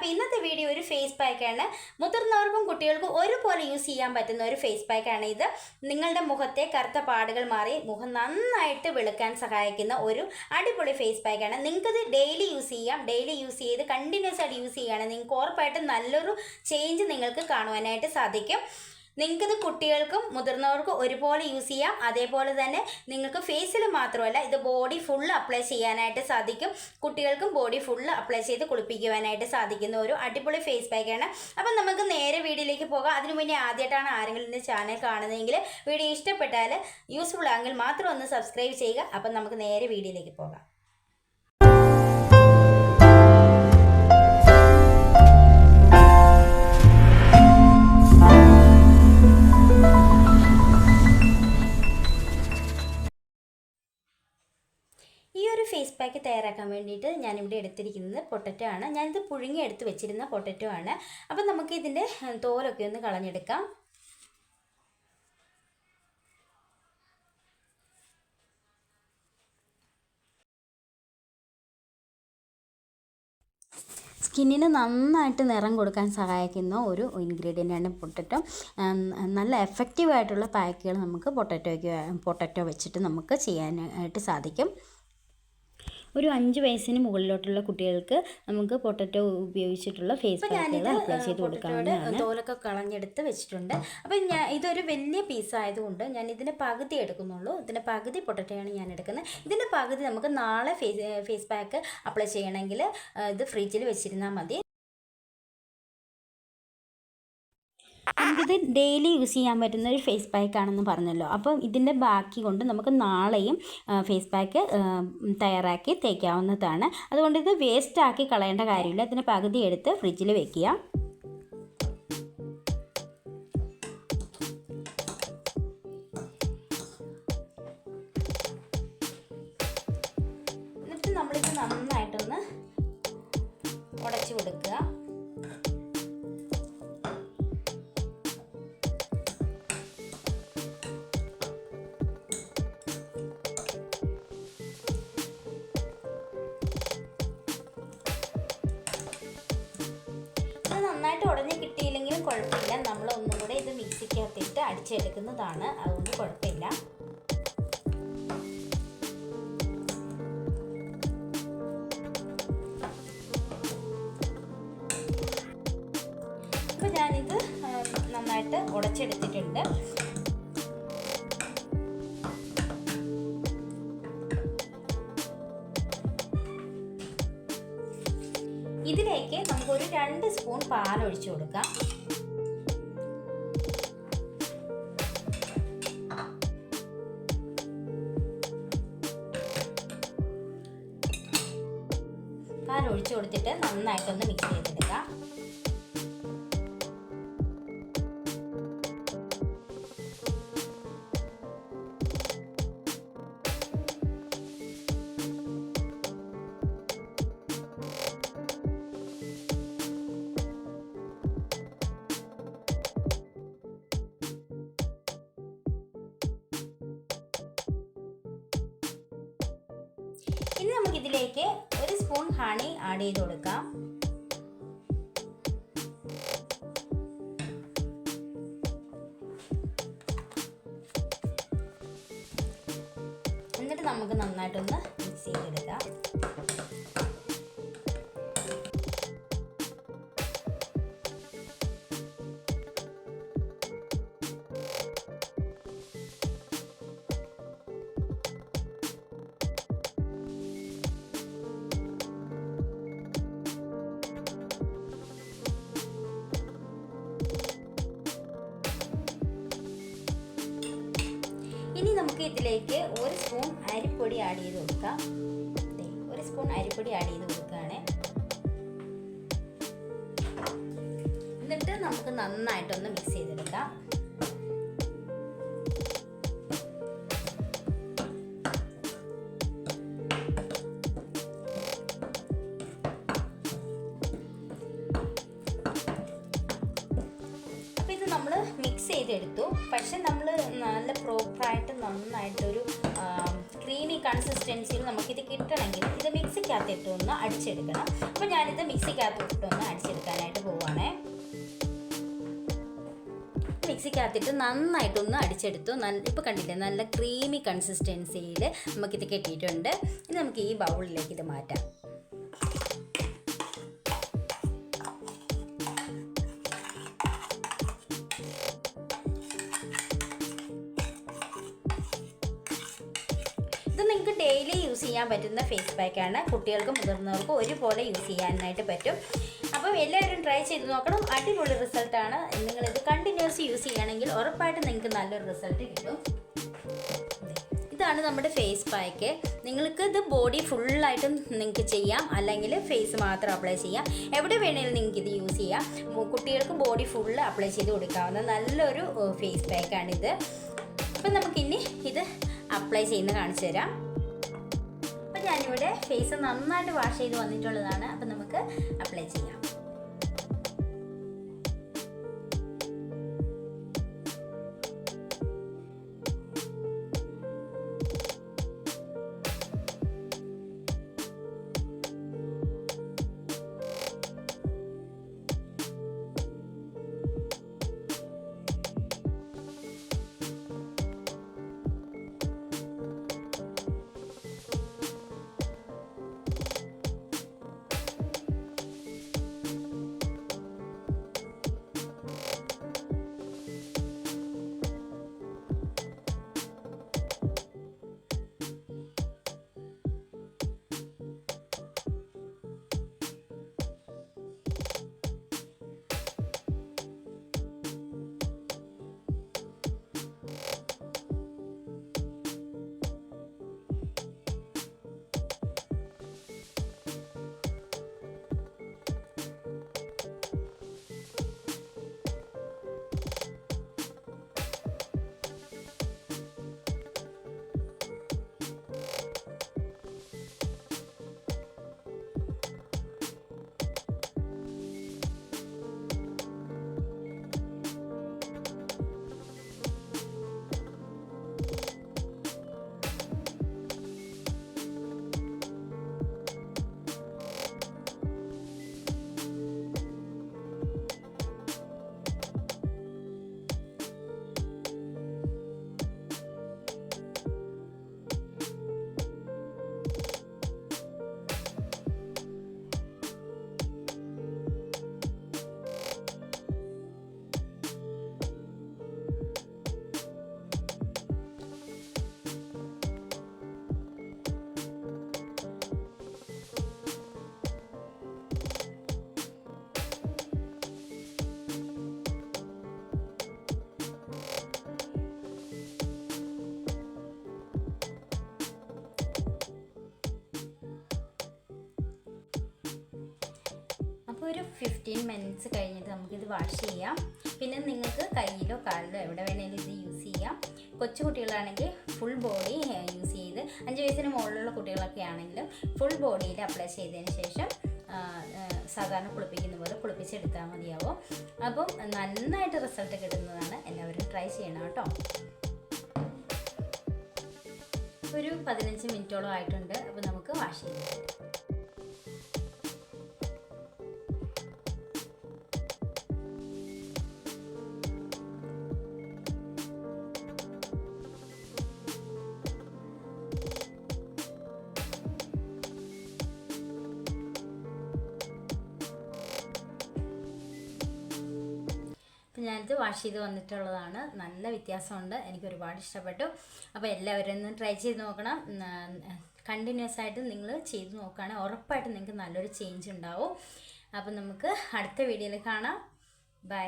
അപ്പോൾ ഇന്നത്തെ വീഡിയോ ഒരു ഫേസ് പാക്കാണ്. മുതിർന്നവർക്കും കുട്ടികൾക്കും ഒരുപോലെ യൂസ് ചെയ്യാൻ പറ്റുന്ന ഒരു ഫേസ് പാക്കാണ് ഇത്. നിങ്ങളുടെ മുഖത്തെ കറുത്ത പാടുകൾ മാറി മുഖം നന്നായിട്ട് വെളുക്കാൻ സഹായിക്കുന്ന ഒരു അടിപൊളി ഫേസ് പാക്കാണ്. നിങ്ങൾക്കത് ഡെയിലി യൂസ് ചെയ്യാം. ഡെയിലി യൂസ് ചെയ്ത് കണ്ടിന്യൂസ് ആയിട്ട് യൂസ് ചെയ്യുകയാണെങ്കിൽ നിങ്ങൾക്ക് ഉറപ്പായിട്ടും നല്ലൊരു ചേഞ്ച് നിങ്ങൾക്ക് കാണുവാനായിട്ട് സാധിക്കും. നിങ്ങൾക്കിത് കുട്ടികൾക്കും മുതിർന്നവർക്കും ഒരുപോലെ യൂസ് ചെയ്യാം. അതേപോലെ തന്നെ നിങ്ങൾക്ക് ഫേസിൽ മാത്രമല്ല ഇത് ബോഡി ഫുള്ള് അപ്ലൈ ചെയ്യാനായിട്ട് സാധിക്കും. കുട്ടികൾക്കും ബോഡി ഫുള്ള് അപ്ലൈ ചെയ്ത് കുളിപ്പിക്കുവാനായിട്ട് സാധിക്കുന്ന ഒരു അടിപൊളി ഫേസ് പാക്കാണ്. അപ്പം നമുക്ക് നേരെ വീഡിയോയിലേക്ക് പോകാം. അതിനു മുന്നേ ആദ്യമായിട്ടാണ് ആരെങ്കിലും എൻ്റെ ചാനൽ കാണുന്നതെങ്കിൽ വീഡിയോ ഇഷ്ടപ്പെട്ടാൽ യൂസ്ഫുൾ ആണെങ്കിൽ മാത്രം ഒന്ന് സബ്സ്ക്രൈബ് ചെയ്യുക. അപ്പം നമുക്ക് നേരെ വീഡിയോയിലേക്ക് പോകാം. ഈ ഒരു ഫേസ് പാക്ക് തയ്യാറാക്കാൻ വേണ്ടിയിട്ട് ഞാനിവിടെ എടുത്തിരിക്കുന്നത് പൊട്ടറ്റോ ആണ്. ഞാനിത് പുഴുങ്ങി എടുത്ത് വെച്ചിരുന്ന പൊട്ടറ്റോ ആണ്. അപ്പം നമുക്ക് ഇതിൻ്റെ തോലൊക്കെ ഒന്ന് കളഞ്ഞെടുക്കാം. സ്കിന്നിന് നന്നായിട്ട് നിറം കൊടുക്കാൻ സഹായിക്കുന്ന ഒരു ഇൻഗ്രീഡിയൻ്റാണ് പൊട്ടറ്റോ. നല്ല എഫക്റ്റീവായിട്ടുള്ള പാക്കുകൾ നമുക്ക് പൊട്ടറ്റോ വെച്ചിട്ട് നമുക്ക് ചെയ്യാനായിട്ട് സാധിക്കും. ഒരു 5 വയസ്സിന് മുകളിലോട്ടുള്ള കുട്ടികൾക്ക് നമുക്ക് പൊട്ടറ്റോ ഉപയോഗിച്ചിട്ടുള്ള ഫേസ് പാക്കുകൾ അപ്ലൈ ചെയ്ത് കൊടുക്കാവുന്നതാണ്. തോലൊക്കെ കളഞ്ഞെടുത്ത് വെച്ചിട്ടുണ്ട്. അപ്പം ഇതൊരു വലിയ പീസായതുകൊണ്ട് ഞാൻ ഇതിൻ്റെ പകുതി എടുക്കുന്നുള്ളൂ. ഇതിൻ്റെ പകുതി പൊട്ടറ്റോയാണ് ഞാൻ എടുക്കുന്നത്. ഇതിൻ്റെ പകുതി നമുക്ക് നാളെ ഫേസ് പാക്ക് അപ്ലൈ ചെയ്യണമെങ്കിൽ ഇത് ഫ്രിഡ്ജിൽ വെച്ചിരുന്നാൽ മതി. നമുക്കിത് ഡെയിലി യൂസ് ചെയ്യാൻ പറ്റുന്ന ഒരു ഫേസ് പാക്കാണെന്ന് പറഞ്ഞല്ലോ. അപ്പം ഇതിൻ്റെ ബാക്കി കൊണ്ട് നമുക്ക് നാളെയും ഫേസ് പാക്ക് തയ്യാറാക്കി തേക്കാവുന്നതാണ്. അതുകൊണ്ട് ഇത് വേസ്റ്റാക്കി കളയേണ്ട കാര്യമില്ല. ഇതിൻ്റെ പകുതി എടുത്ത് ഫ്രിഡ്ജിൽ വെക്കുക. എന്നിട്ട് നമ്മളിത് നന്നായിട്ടൊന്ന് ഉടച്ചു കൊടുക്കുക. നന്നായിട്ട് ഉടഞ്ഞ് കിട്ടിയില്ലെങ്കിലും കുഴപ്പമില്ല. നമ്മൾ ഒന്നും കൂടെ ഇത് മിക്സിക്കകത്തിട്ട് അടിച്ചെടുക്കുന്നതാണ്. അതുകൊണ്ട് കുഴപ്പമില്ല. അപ്പോൾ ഞാനിത് നന്നായിട്ട് ഉടച്ചെടുത്തിട്ടുണ്ട്. ഇതിലേക്ക് നമുക്കൊരു 2 സ്പൂൺ പാൽ ഒഴിച്ചു കൊടുക്കാം. പാൽ ഒഴിച്ചു കൊടുത്തിട്ട് നന്നായിട്ടൊന്ന് മിക്സ് ചെയ്തെടുക്കാം. ഇനി നമുക്കിതിലേക്ക് 1 സ്പൂൺ ഹണി ആഡ് ചെയ്ത് കൊടുക്കാം. എന്നിട്ട് നമുക്ക് നന്നായിട്ടൊന്ന് മിക്സ് ചെയ്തെടുക്കാം. ഇനി നമുക്ക് ഇതിലേക്ക് 1 സ്പൂൺ അരിപ്പൊടി ആഡ് ചെയ്ത് കൊടുക്കാം. 1 സ്പൂൺ അരിപ്പൊടി ആഡ് ചെയ്ത് കൊടുക്കുകയാണ്. എന്നിട്ട് നമുക്ക് നന്നായിട്ടൊന്ന് മിക്സ് ചെയ്തെടുക്കാം. അപ്പോൾ ഇത് നമ്മൾ മിക്സ് ചെയ്തെടുത്തു. പക്ഷെ നമ്മൾ നല്ല പ്രോപ്പറായിട്ട് നന്നായിട്ടൊരു ക്രീമി കൺസിസ്റ്റൻസിയിൽ നമുക്കിത് കിട്ടണമെങ്കിൽ ഇത് മിക്സിക്കകത്തിട്ടൊന്ന് അടിച്ചെടുക്കണം. അപ്പോൾ ഞാനിത് മിക്സിക്കകത്തിട്ടൊന്ന് അടിച്ചെടുക്കാനായിട്ട് പോവുകയാണേ. മിക്സിക്കകത്തിട്ട് നന്നായിട്ടൊന്ന് അടിച്ചെടുത്തു. ഇപ്പോൾ കണ്ടില്ലേ, നല്ല ക്രീമി കൺസിസ്റ്റൻസിയിൽ നമുക്കിത് കിട്ടിയിട്ടുണ്ട്. ഇനി നമുക്ക് ഈ ബൗളിലേക്ക് ഇത് മാറ്റാം. ഇത് നിങ്ങൾക്ക് ഡെയിലി യൂസ് ചെയ്യാൻ പറ്റുന്ന ഫേസ് പാക്കാണ്. കുട്ടികൾക്കും മുതിർന്നവർക്കും ഒരുപോലെ യൂസ് ചെയ്യാനായിട്ട് പറ്റും. അപ്പം എല്ലാവരും ട്രൈ ചെയ്ത് നോക്കണം. അടിപൊളി റിസൾട്ടാണ്. നിങ്ങളിത് കണ്ടിന്യൂസ് യൂസ് ചെയ്യുകയാണെങ്കിൽ ഉറപ്പായിട്ട് നിങ്ങൾക്ക് നല്ലൊരു റിസൾട്ട് കിട്ടും. ഇതാണ് നമ്മുടെ ഫേസ് പാക്ക്. നിങ്ങൾക്ക് ഇത് ബോഡി ഫുള്ളായിട്ടും നിങ്ങൾക്ക് ചെയ്യാം, അല്ലെങ്കിൽ ഫേസ് മാത്രം അപ്ലൈ ചെയ്യാം. എവിടെ വേണമെങ്കിലും നിങ്ങൾക്ക് ഇത് യൂസ് ചെയ്യാം. കുട്ടികൾക്ക് ബോഡി ഫുള്ള് അപ്ലൈ ചെയ്ത് കൊടുക്കാവുന്ന നല്ലൊരു ഫേസ് പാക്കാണിത്. അപ്പം നമുക്കിനി ഇത് അപ്ലൈ ചെയ്യുന്ന കാണിച്ചു തരാം. അപ്പം ഞാനിവിടെ ഫേസ് നന്നായിട്ട് വാഷ് ചെയ്ത് വന്നിട്ടുള്ളതാണ്. അപ്പം നമുക്ക് അപ്ലൈ ചെയ്യാം. ഒരു 15 മിനിറ്റ്സ് കഴിഞ്ഞിട്ട് നമുക്കിത് വാഷ് ചെയ്യാം. പിന്നെ നിങ്ങൾക്ക് കയ്യിലോ കാലിലോ എവിടെ വേണമെങ്കിലും ഇത് യൂസ് ചെയ്യാം. കൊച്ചു കുട്ടികളാണെങ്കിൽ ഫുൾ ബോഡി യൂസ് ചെയ്ത്, 5 വയസ്സിന് മുകളിലുള്ള കുട്ടികളൊക്കെ ആണെങ്കിലും ഫുൾ ബോഡിയിൽ അപ്ലൈ ചെയ്തതിന് ശേഷം സാധാരണ കുളിപ്പിക്കുന്ന പോലെ കുളിപ്പിച്ചെടുത്താൽ മതിയാവും. അപ്പം നന്നായിട്ട് റിസൾട്ട് കിട്ടുന്നതാണ്. എല്ലാവരും ട്രൈ ചെയ്യണം കേട്ടോ. ഒരു 15 മിനിറ്റോളം ആയിട്ടുണ്ട്. അപ്പോൾ നമുക്ക് വാഷ് ചെയ്യാം. ഞാനിത് വാഷ് ചെയ്ത് വന്നിട്ടുള്ളതാണ്. നല്ല വ്യത്യാസമുണ്ട്. എനിക്ക് ഒരുപാട് ഇഷ്ടപ്പെട്ടു. അപ്പോൾ എല്ലാവരും ഒന്ന് ട്രൈ ചെയ്ത് നോക്കണം. കണ്ടിന്യൂസ് ആയിട്ട് നിങ്ങൾ ചെയ്ത് നോക്കുകയാണെങ്കിൽ ഉറപ്പായിട്ട് നിങ്ങൾക്ക് നല്ലൊരു ചേഞ്ച് ഉണ്ടാവും. അപ്പോൾ നമുക്ക് അടുത്ത വീഡിയോയിൽ കാണാം. ബൈ.